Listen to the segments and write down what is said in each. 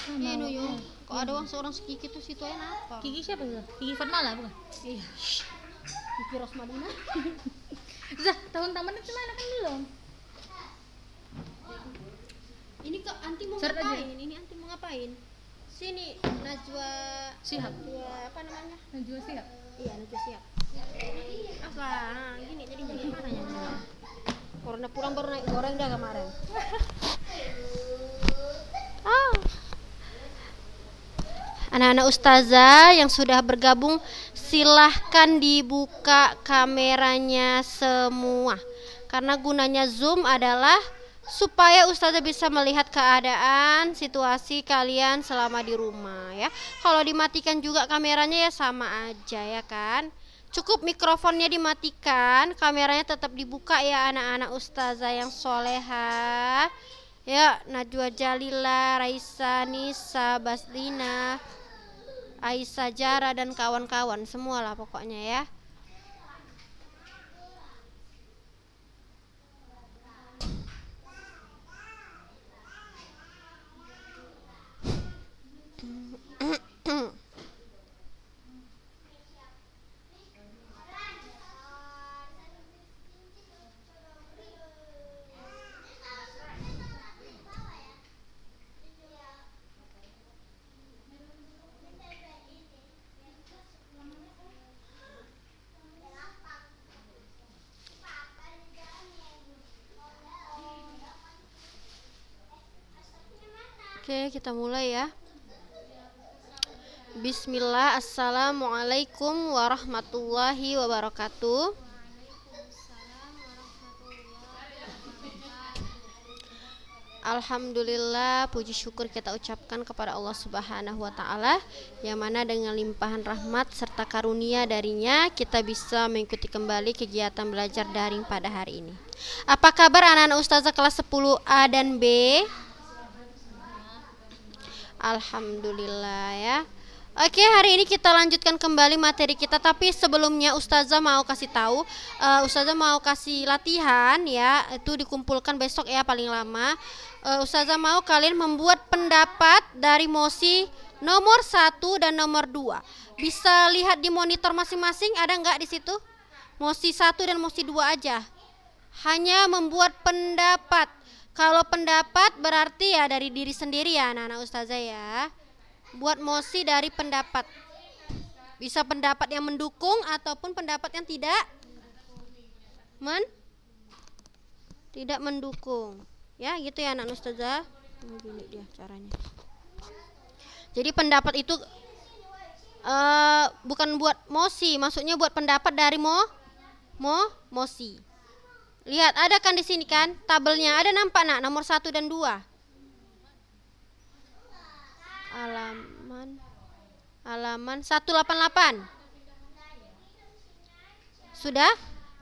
Ini yuk, kok ada orang seorang Kiki tuh situ aja apa? Kiki siapa itu? Kiki Fatmala bukan? Iya. Kiki Rosmadina. Zah, tahun taman itu mana kan belum? Ini kok anti mau Seret aja. ngapain? Ini anti mau ngapain? Sini Najwa Sihab. Najwa apa namanya? Najwa Shihab. Iya Najwa Shihab. Apa? Nah, gini jadinya gimana ya? Corona pulang baru naik goreng dah kemarin. Ah. Anak-anak ustazah yang sudah bergabung silahkan dibuka kameranya semua. Karena gunanya Zoom adalah supaya ustazah bisa melihat keadaan situasi kalian selama di rumah ya. Kalau dimatikan juga kameranya ya sama aja ya kan. Cukup mikrofonnya dimatikan, kameranya tetap dibuka ya anak-anak ustazah yang soleha. Ya, Najwa Jalila, Raisa, Nisa, Baslina, Aisyah, Jara dan kawan-kawan semualah pokoknya ya. Oke, kita mulai ya. Bismillah, assalamualaikum warahmatullahi wabarakatuh. Alhamdulillah, puji syukur kita ucapkan kepada Allah Subhanahu wa taala yang mana dengan limpahan rahmat serta karunia darinya kita bisa mengikuti kembali kegiatan belajar daring pada hari ini. Apa kabar anak-anak ustazah kelas 10A dan B? Alhamdulillah ya. Oke, hari ini kita lanjutkan kembali materi kita. Tapi sebelumnya ustazah mau kasih tahu, ustazah mau kasih latihan ya. Itu dikumpulkan besok ya paling lama. Ustazah mau kalian membuat pendapat dari mosi nomor 1 dan nomor 2. Bisa lihat di monitor masing-masing, ada nggak di situ? Mosi 1 dan mosi 2 aja. Hanya membuat pendapat. Kalau pendapat berarti ya dari diri sendiri ya anak-anak ustazah ya. Buat mosi dari pendapat. Bisa pendapat yang mendukung ataupun pendapat yang tidak tidak mendukung. Ya, gitu ya anak ustazah. Gini dia caranya. Jadi pendapat itu bukan buat mosi, maksudnya buat pendapat dari mosi. Lihat, ada kan di sini kan tabelnya, ada nampak nak nomor 1 dan 2. Halaman 188. Sudah?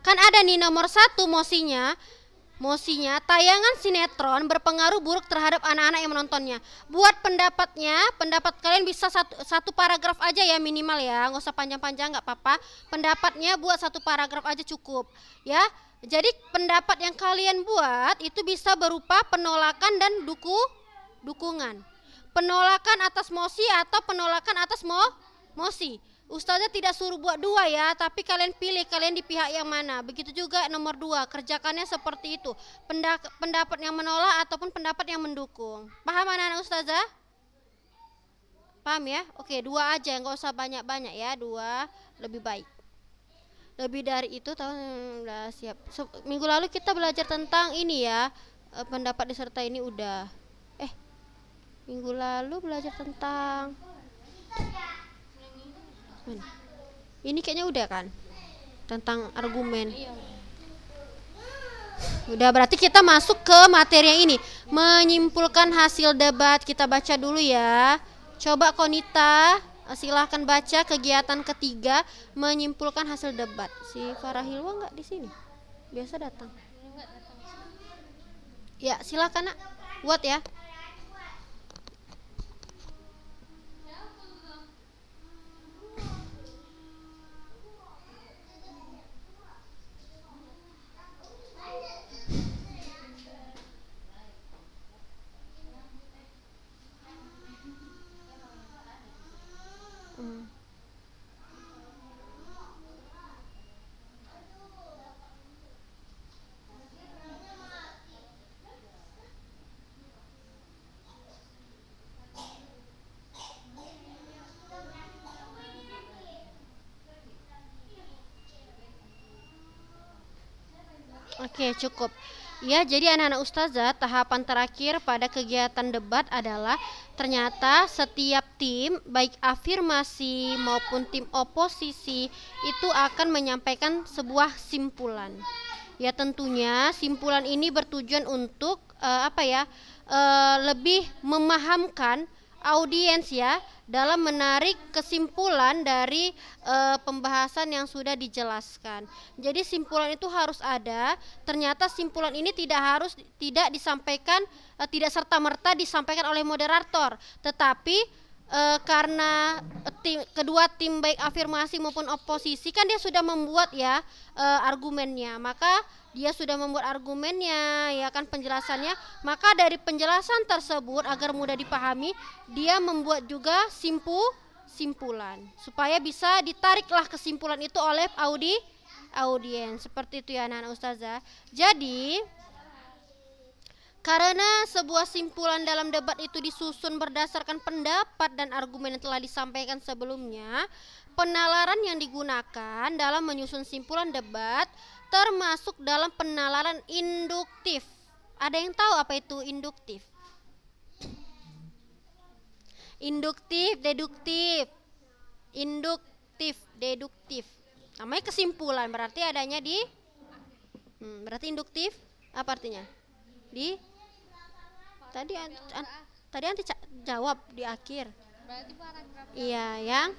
Kan ada nih nomor 1 mosinya tayangan sinetron berpengaruh buruk terhadap anak-anak yang menontonnya. Buat pendapat kalian bisa satu paragraf aja ya minimal ya, nggak usah panjang-panjang, nggak apa-apa. Pendapatnya buat satu paragraf aja cukup ya. Jadi pendapat yang kalian buat itu bisa berupa penolakan dan dukungan. Penolakan atas mosi atau penolakan atas mosi. Ustazah tidak suruh buat 2 ya, tapi kalian pilih kalian di pihak yang mana. Begitu juga nomor 2, kerjakannya seperti itu. Pendapat yang menolak ataupun pendapat yang mendukung. Paham anak-anak ustazah? Paham ya? Oke, 2 aja, nggak usah banyak-banyak ya, 2 lebih baik. Lebih dari itu udah siap. Minggu lalu kita belajar tentang ini ya, pendapat disertai ini udah. Minggu lalu belajar tentang mana? Ini kayaknya udah kan? Tentang argumen. Udah, berarti kita masuk ke materi yang ini. Menyimpulkan hasil debat. Kita baca dulu ya. Coba Konita, silahkan baca kegiatan ketiga menyimpulkan hasil debat. Si Farahilwa nggak di sini? Biasa datang. Ya, silakan nak. Buat ya. Oke, cukup. Ya, jadi anak-anak ustazah, tahapan terakhir pada kegiatan debat adalah ternyata setiap tim, baik afirmasi maupun tim oposisi, itu akan menyampaikan sebuah simpulan. Ya, tentunya simpulan ini bertujuan untuk lebih memahamkan audiens ya dalam menarik kesimpulan dari pembahasan yang sudah dijelaskan. Jadi simpulan itu harus ada. Ternyata simpulan ini tidak disampaikan tidak serta-merta disampaikan oleh moderator, tetapi karena kedua tim baik afirmasi maupun oposisi kan dia sudah membuat ya argumennya, maka dia sudah membuat argumennya ya kan penjelasannya, maka dari penjelasan tersebut agar mudah dipahami dia membuat juga simpulan supaya bisa ditariklah kesimpulan itu oleh audiens. Seperti itu ya anak-anak ustazah. Jadi karena sebuah simpulan dalam debat itu disusun berdasarkan pendapat dan argumen yang telah disampaikan sebelumnya, penalaran yang digunakan dalam menyusun simpulan debat termasuk dalam penalaran induktif. Ada yang tahu apa itu induktif? Induktif, deduktif. Namanya kesimpulan, berarti adanya di berarti induktif apa artinya? Tadi anti jawab di akhir. Berarti paragraf. Iya.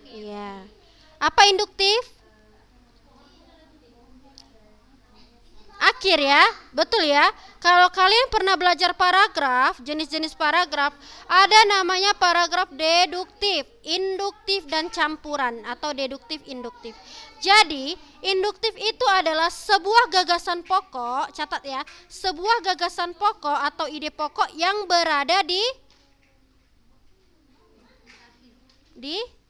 Apa induktif? Akhir ya, betul ya. Kalau kalian pernah belajar paragraf, jenis-jenis paragraf, ada namanya paragraf deduktif, induktif dan campuran atau deduktif induktif. Jadi, induktif itu adalah sebuah gagasan pokok, catat ya, sebuah gagasan pokok atau ide pokok yang berada di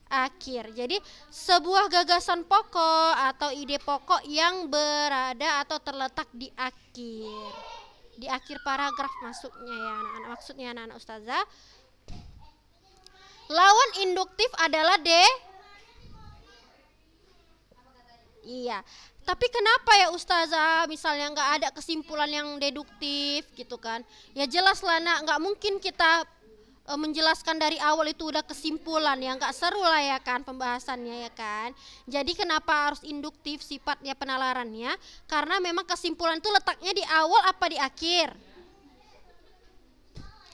akhir. Jadi sebuah gagasan pokok atau ide pokok yang berada atau terletak di akhir paragraf maksudnya anak-anak ustazah. Lawan induktif adalah Iya. Tapi kenapa ya ustazah misalnya nggak ada kesimpulan yang deduktif gitu kan? Ya jelas lah nak, nggak mungkin kita menjelaskan dari awal itu udah kesimpulan ya, nggak seru lah ya kan pembahasannya ya kan. Jadi kenapa harus induktif sifatnya penalarannya? Karena memang kesimpulan itu letaknya di awal apa di akhir?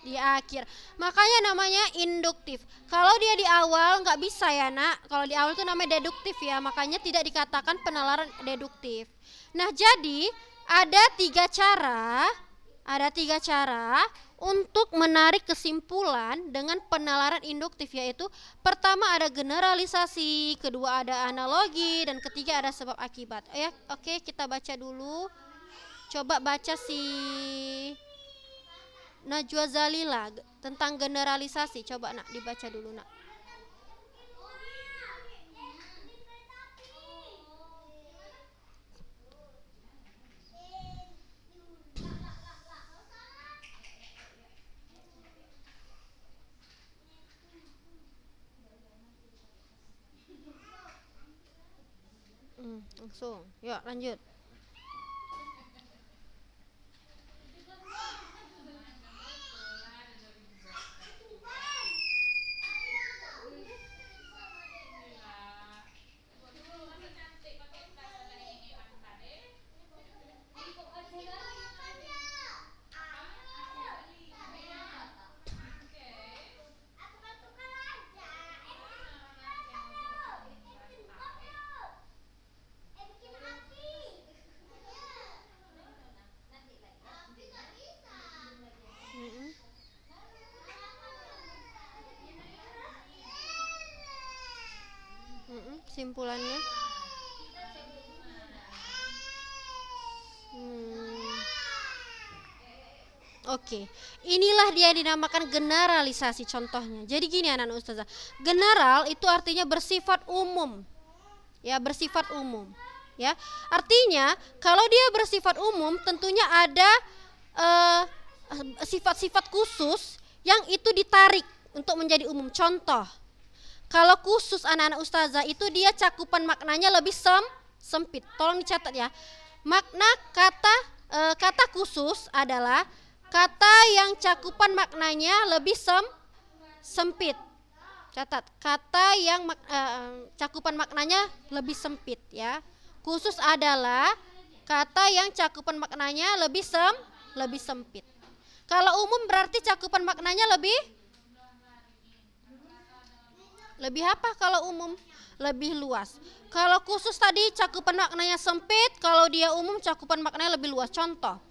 Di akhir. Makanya namanya induktif. Kalau dia di awal nggak bisa ya nak. Kalau di awal itu namanya deduktif ya. Makanya tidak dikatakan penalaran deduktif. Nah jadi ada tiga cara untuk menarik kesimpulan dengan penalaran induktif, yaitu pertama ada generalisasi, kedua ada analogi, dan ketiga ada sebab akibat. Oke, kita baca dulu. Coba baca si Najwa Zalila tentang generalisasi. Coba nak dibaca dulu nak. Langsung, yuk lanjut. Simpulannya Oke, inilah dia dinamakan generalisasi contohnya. Jadi gini anak-anak ustazah, general itu artinya bersifat umum. Ya, bersifat umum. Ya, artinya kalau dia bersifat umum tentunya ada sifat-sifat khusus yang itu ditarik untuk menjadi umum. Contoh, kalau khusus anak-anak ustazah itu dia cakupan maknanya lebih sempit. Tolong dicatat ya. Makna kata kata khusus adalah kata yang cakupan maknanya lebih sempit. Catat, kata yang cakupan maknanya lebih sempit ya. Khusus adalah kata yang cakupan maknanya lebih sempit. Kalau umum berarti cakupan maknanya lebih apa kalau umum? Lebih luas. Kalau khusus tadi cakupan maknanya sempit, kalau dia umum cakupan maknanya lebih luas. Contoh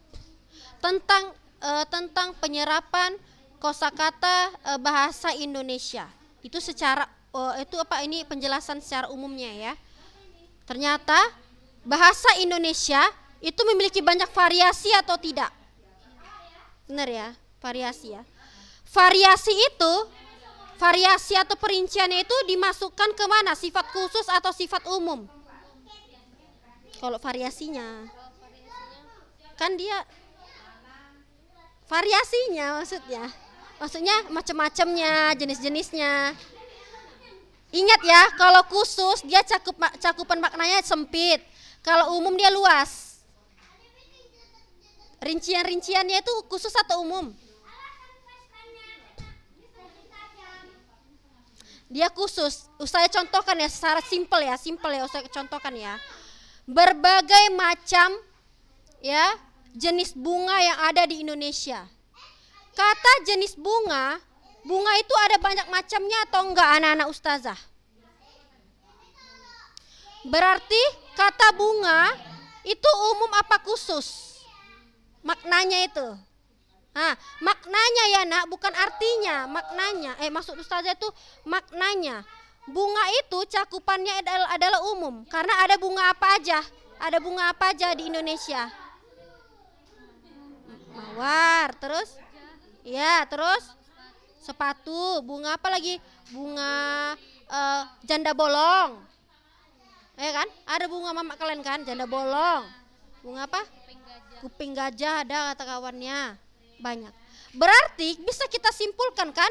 tentang penyerapan kosakata bahasa Indonesia. Itu secara ini penjelasan secara umumnya ya. Ternyata bahasa Indonesia itu memiliki banyak variasi atau tidak? Benar ya, variasi ya. Variasi atau perinciannya itu dimasukkan ke mana? Sifat khusus atau sifat umum? Kalau variasinya kan dia variasinya maksudnya macam-macamnya, jenis-jenisnya. Ingat ya, kalau khusus dia cakupan maknanya sempit, kalau umum dia luas. Rincian-rinciannya itu khusus atau umum? Dia khusus. Saya contohkan ya secara simpel ya, saya contohkan ya. Berbagai macam ya jenis bunga yang ada di Indonesia. Kata jenis bunga itu ada banyak macamnya atau enggak anak-anak ustazah? Berarti kata bunga itu umum apa khusus? Maknanya itu. Maknanya ya nak, bukan artinya, maknanya. Maksud ustazah itu maknanya. Bunga itu cakupannya adalah umum karena ada bunga apa aja? Ada bunga apa aja di Indonesia? Mawar, terus? Ya, terus sepatu, bunga apa lagi? Bunga janda bolong. Ya kan? Ada bunga mama kalian kan? Janda bolong. Bunga apa? Kuping gajah ada kata kawannya. Banyak. Berarti bisa kita simpulkan kan?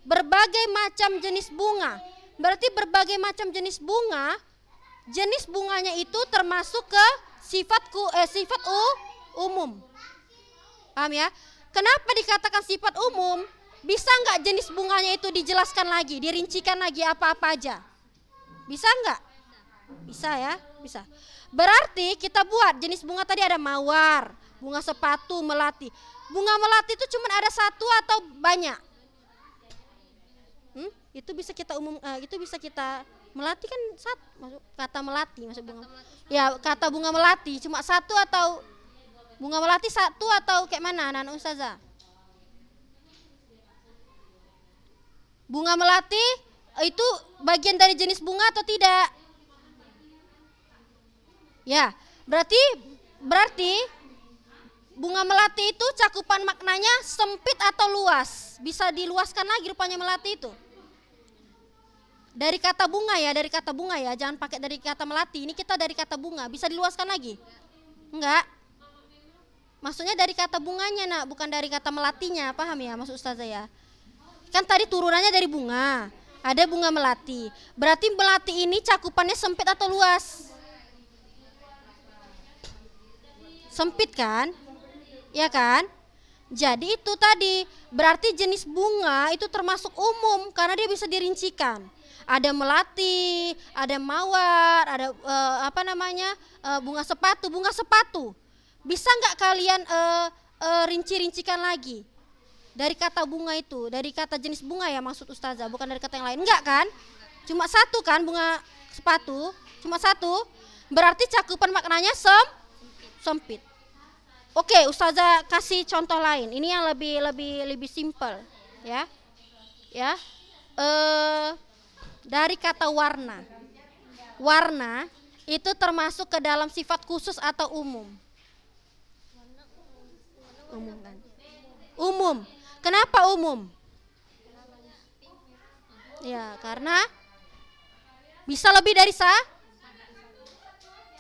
Berbagai macam jenis bunga. Berarti berbagai macam jenis bunga, jenis bunganya itu termasuk ke sifat umum. Paham ya? Kenapa dikatakan sifat umum? Bisa enggak jenis bunganya itu dijelaskan lagi, dirincikan lagi apa-apa aja? Bisa enggak? Bisa ya? Bisa. Berarti kita buat jenis bunga tadi ada mawar, bunga sepatu, melati. Bunga melati itu cuma ada satu atau banyak? Itu bisa kita itu bisa kita melati kan masuk kata melati masuk bunga. Ya, kata bunga melati cuma satu atau bunga melati satu atau kayak mana anak-anak ustazah? Bunga melati itu bagian dari jenis bunga atau tidak? Ya, berarti bunga melati itu cakupan maknanya sempit atau luas? Bisa diluaskan lagi rupanya melati itu. Dari kata bunga ya, jangan pakai dari kata melati. Ini kita dari kata bunga, bisa diluaskan lagi? Enggak. Maksudnya dari kata bunganya nak, bukan dari kata melatinya, paham ya maksud ustazah ya? Kan tadi turunannya dari bunga, ada bunga melati. Berarti melati ini cakupannya sempit atau luas? Sempit kan? Ya kan? Jadi itu tadi, berarti jenis bunga itu termasuk umum karena dia bisa dirincikan. Ada melati, ada mawar, ada bunga sepatu. Bisa nggak kalian rinci-rincikan lagi dari kata bunga itu, dari kata jenis bunga ya maksud ustazah, bukan dari kata yang lain? Enggak kan? Cuma satu kan bunga sepatu, cuma satu. Berarti cakupan maknanya sempit. Oke, ustazah kasih contoh lain. Ini yang lebih simpel, ya. Ya. Dari kata warna. Warna itu termasuk ke dalam sifat khusus atau umum? Umum kan? Umum. Kenapa umum? Ya, karena bisa lebih dari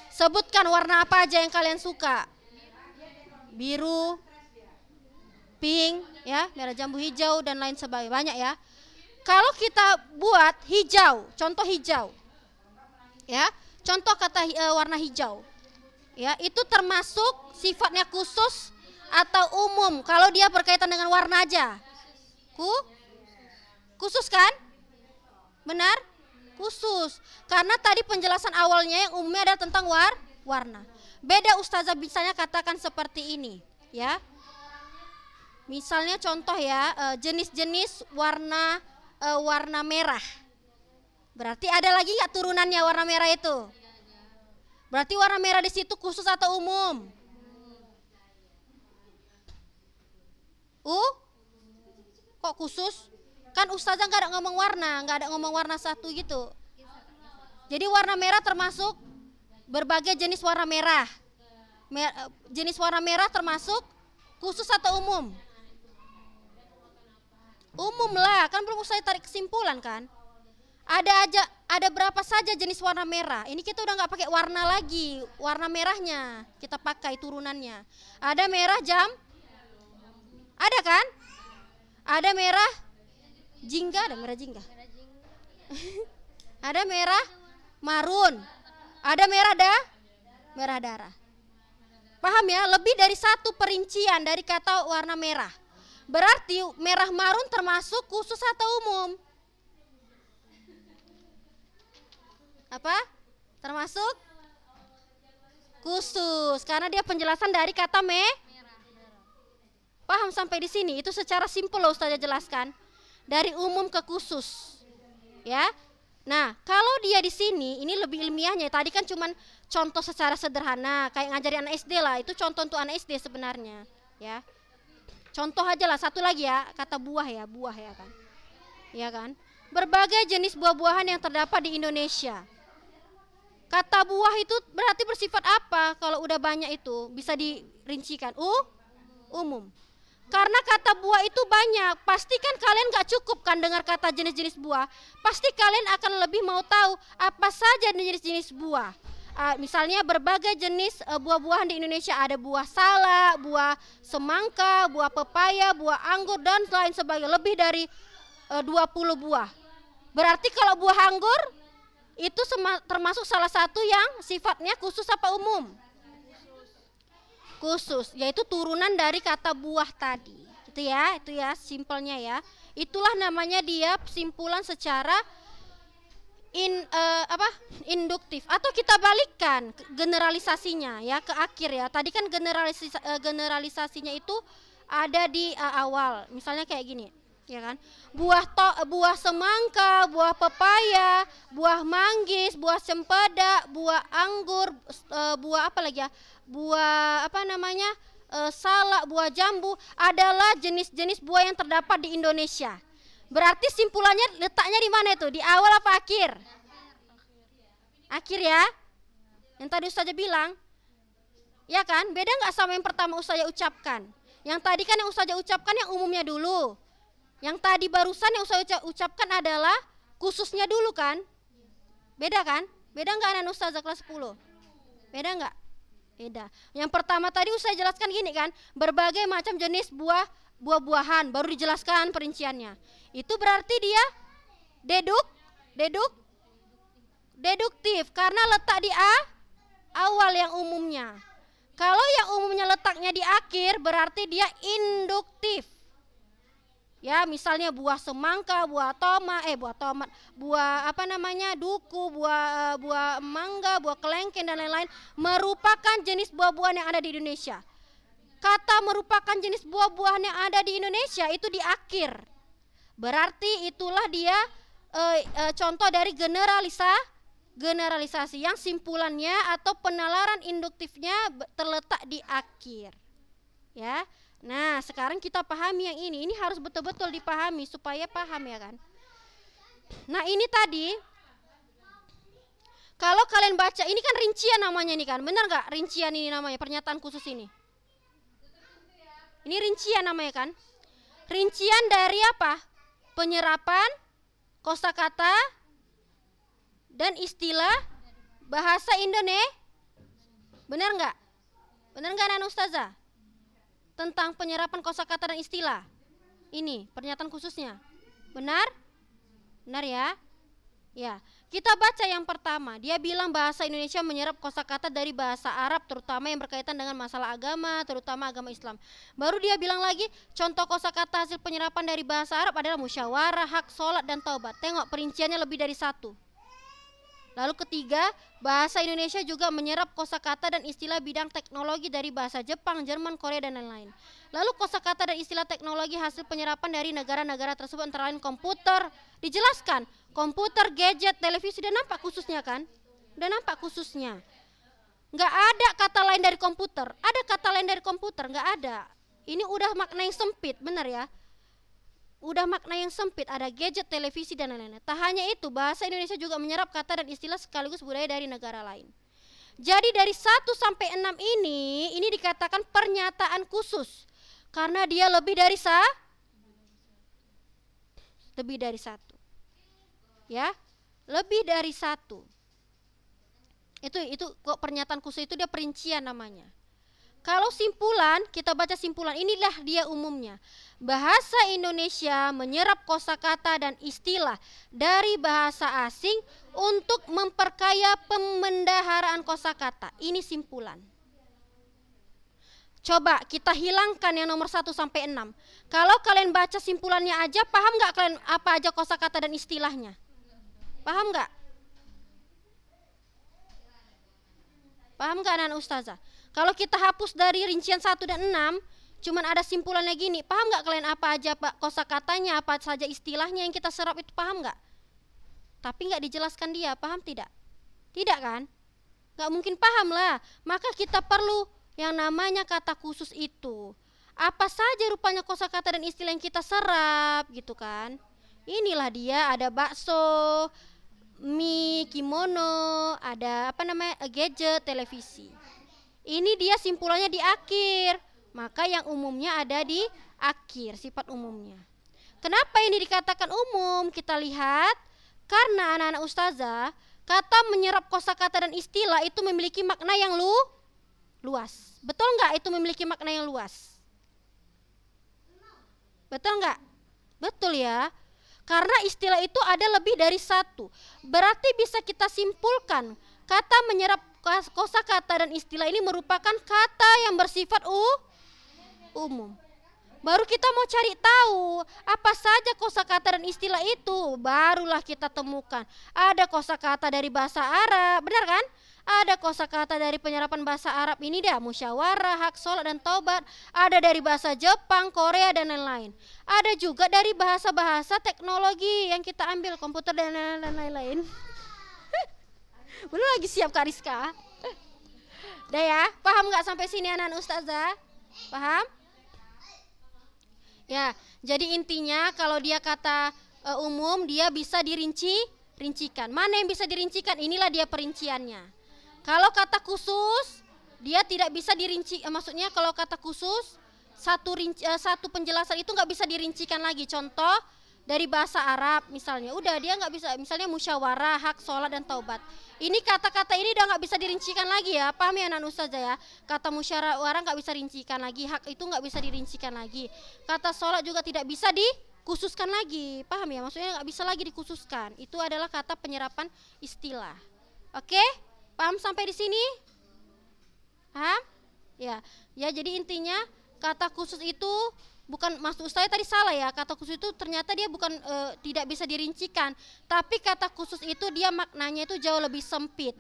sebutkan warna apa aja yang kalian suka. Biru, pink, ya, merah jambu, hijau dan lain sebagainya, banyak ya. Kalau kita buat hijau, contoh hijau, ya, contoh kata warna hijau. Ya, itu termasuk sifatnya khusus atau umum kalau dia berkaitan dengan warna aja. Khusus kan? Benar? Khusus. Karena tadi penjelasan awalnya yang umumnya adalah tentang warna. Beda ustazah misalnya katakan seperti ini, ya. Misalnya contoh ya, jenis-jenis warna merah. Berarti ada lagi nggak turunannya warna merah itu? Berarti warna merah di situ khusus atau umum? Kok khusus? Kan ustazah nggak ada ngomong warna satu gitu. Jadi warna merah termasuk berbagai jenis warna merah. Jenis warna merah termasuk khusus atau umum? Umum lah, kan belum saya tarik kesimpulan kan. Ada berapa saja jenis warna merah. Ini kita udah nggak pakai warna lagi, warna merahnya kita pakai turunannya. Ada merah ada kan? Ada merah jingga, ada merah marun, ada merah darah. Paham ya? Lebih dari satu perincian dari kata warna merah. Berarti merah marun termasuk khusus atau umum? Apa? Termasuk khusus karena dia penjelasan dari kata Paham sampai di sini? Itu secara simpel loh Ustazah jelaskan. Dari umum ke khusus. Ya. Nah, kalau dia di sini ini lebih ilmiahnya. Tadi kan cuman contoh secara sederhana kayak ngajarin anak SD lah. Itu contoh untuk anak SD sebenarnya, ya. Contoh aja lah, satu lagi ya, kata buah ya kan. Ya kan? Berbagai jenis buah-buahan yang terdapat di Indonesia. Kata buah itu berarti bersifat apa? Kalau udah banyak itu bisa dirincikan. Umum. Karena kata buah itu banyak, pasti kan kalian gak cukup kan dengar kata jenis-jenis buah. Pasti kalian akan lebih mau tahu apa saja jenis-jenis buah. Misalnya berbagai jenis buah-buahan di Indonesia. Ada buah salak, buah semangka, buah pepaya, buah anggur dan lain sebagainya. Lebih dari 20 buah. Berarti kalau buah anggur itu termasuk salah satu yang sifatnya khusus apa umum? Khusus, yaitu turunan dari kata buah tadi. Itu ya simpelnya ya. Itulah namanya dia simpulan secara induktif, atau kita balikkan generalisasinya ya ke akhir ya. Tadi kan generalisasinya itu ada di awal. Misalnya kayak gini, ya kan? Buah semangka, buah pepaya, buah manggis, buah cempedak, buah anggur, buah apa lagi ya? Buah salak, buah jambu adalah jenis-jenis buah yang terdapat di Indonesia. Berarti simpulannya letaknya di mana itu? Di awal apa akhir? Akhir ya. Yang tadi Ustazah bilang, ya kan? Beda nggak sama yang pertama Ustazah ucapkan? Yang tadi kan yang Ustazah ucapkan yang umumnya dulu. Yang tadi barusan yang Ustazah ucapkan adalah khususnya dulu kan? Beda kan? Beda nggak anak Ustazah kelas 10? Beda nggak? Beda. Yang pertama tadi Ustazah jelaskan gini kan, berbagai macam jenis buah-buahan, baru dijelaskan perinciannya. Itu berarti dia deduktif karena letak di awal yang umumnya. Kalau yang umumnya letaknya di akhir berarti dia induktif. Ya, misalnya buah semangka, buah duku, buah mangga, buah kelengkeng dan lain-lain merupakan jenis buah-buahan yang ada di Indonesia. Kata merupakan jenis buah-buahan yang ada di Indonesia itu di akhir. Berarti itulah dia contoh dari generalisasi yang simpulannya atau penalaran induktifnya terletak di akhir. Ya. Nah, sekarang kita pahami yang ini. Ini harus betul-betul dipahami supaya paham ya kan. Nah, ini tadi kalau kalian baca, ini kan rincian namanya nih kan. Benar gak rincian ini namanya, pernyataan khusus ini? Ini rincian namanya kan. Rincian dari apa? Penyerapan kosakata dan istilah bahasa Indonesia. Benar gak? Benar gak anak Ustazah? Tentang penyerapan kosakata dan istilah. Ini pernyataan khususnya. Benar? Benar ya? Ya. Kita baca yang pertama, dia bilang bahasa Indonesia menyerap kosakata dari bahasa Arab, terutama yang berkaitan dengan masalah agama, terutama agama Islam. Baru dia bilang lagi, contoh kosakata hasil penyerapan dari bahasa Arab adalah musyawarah, hak, sholat, dan taubat. Tengok perinciannya lebih dari satu. Lalu ketiga, bahasa Indonesia juga menyerap kosakata dan istilah bidang teknologi dari bahasa Jepang, Jerman, Korea, dan lain-lain. Lalu kosakata dan istilah teknologi hasil penyerapan dari negara-negara tersebut antara lain komputer, dijelaskan, komputer, gadget, televisi, dan nampak khususnya kan? Dan nampak khususnya. Nggak ada kata lain dari komputer. Ada kata lain dari komputer? Nggak ada. Ini udah makna yang sempit, benar ya? Udah makna yang sempit, ada gadget, televisi, dan lain-lain. Tak hanya itu, bahasa Indonesia juga menyerap kata dan istilah sekaligus budaya dari negara lain. Jadi dari 1 sampai 6 ini dikatakan pernyataan khusus. Karena dia lebih dari satu. Ya, lebih dari satu. Itu kok pernyataan khusus itu dia perincian namanya. Kalau simpulan, kita baca simpulan, inilah dia umumnya. Bahasa Indonesia menyerap kosakata dan istilah dari bahasa asing untuk memperkaya pemendaharaan kosakata. Ini simpulan. Coba kita hilangkan yang nomor 1 sampai 6. Kalau kalian baca simpulannya aja, paham nggak kalian apa aja kosakata dan istilahnya? Paham nggak? Paham nggak anak ustazah? Kalau kita hapus dari rincian 1 dan 6, cuman ada simpulannya gini, paham nggak kalian apa aja kosakatanya, apa saja istilahnya yang kita serap itu, paham nggak? Tapi nggak dijelaskan dia, paham tidak? Tidak kan? Nggak mungkin paham lah. Maka kita perlu yang namanya kata khusus itu. Apa saja rupanya kosakata dan istilah yang kita serap gitu kan? Inilah dia, ada bakso, mie, kimono, ada gadget, televisi. Ini dia simpulannya di akhir. Maka yang umumnya ada di akhir, sifat umumnya. Kenapa ini dikatakan umum? Kita lihat, karena anak-anak ustazah, kata menyerap kosakata dan istilah itu memiliki makna yang luas. Betul nggak itu memiliki makna yang luas? Betul nggak? Betul ya. Karena istilah itu ada lebih dari satu. Berarti bisa kita simpulkan, kata menyerap kosakata dan istilah ini merupakan kata yang bersifat umum. Baru kita mau cari tahu apa saja kosakata dan istilah itu, barulah kita temukan. Ada kosakata dari bahasa Arab, benar kan? Ada kosakata dari penyerapan bahasa Arab ini dah, musyawarah, hak, sholat, dan taubat. Ada dari bahasa Jepang, Korea, dan lain-lain. Ada juga dari bahasa-bahasa teknologi yang kita ambil, komputer dan lain-lain. Belum lagi siap Kak Rizka. Udah ya, paham gak sampai sini anak ustazah? Paham? Ya, jadi intinya kalau dia kata umum, dia bisa rincikan. Mana yang bisa dirincikan? Inilah dia perinciannya. Kalau kata khusus, dia tidak bisa dirinci. Maksudnya kalau kata khusus, satu penjelasan itu nggak bisa dirincikan lagi. Contoh dari bahasa Arab misalnya, udah dia nggak bisa. Misalnya musyawarah, hak, sholat, dan taubat. Ini kata-kata ini udah nggak bisa dirincikan lagi ya, paham ya anak ustazah ya? Kata musyawarah nggak bisa dirincikan lagi, hak itu nggak bisa dirincikan lagi. Kata sholat juga tidak bisa dikhususkan lagi, paham ya? Maksudnya nggak bisa lagi dikhususkan. Itu adalah kata penyerapan istilah. Oke? Paham sampai di sini? Paham? Ya, jadi intinya kata khusus itu bukan, maksud saya tadi salah ya, kata khusus itu ternyata dia bukan tidak bisa dirincikan, tapi kata khusus itu dia maknanya itu jauh lebih sempit.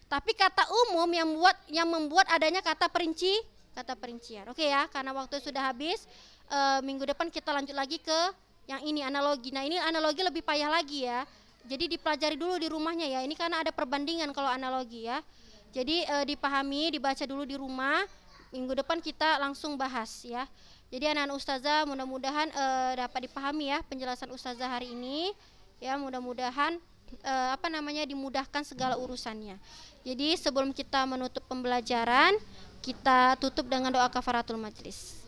Tapi kata umum yang membuat adanya kata perincian. Oke ya, karena waktu sudah habis, minggu depan kita lanjut lagi ke yang ini analogi. Nah, ini analogi lebih payah lagi ya. Jadi dipelajari dulu di rumahnya ya. Ini karena ada perbandingan kalau analogi ya. Jadi dipahami, dibaca dulu di rumah. Minggu depan kita langsung bahas ya. Jadi anak-anak ustazah mudah-mudahan dapat dipahami ya penjelasan ustazah hari ini. Ya, mudah-mudahan dimudahkan segala urusannya. Jadi sebelum kita menutup pembelajaran, kita tutup dengan doa kafaratul majlis.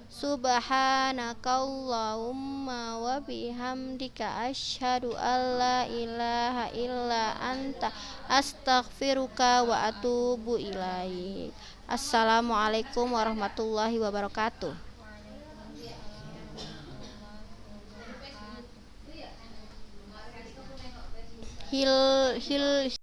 Subhanakallahumma wa bihamdika asyhadu alla ilaha illa anta astaghfiruka wa atubu ilaik. Assalamualaikum warahmatullahi wabarakatuh. Hil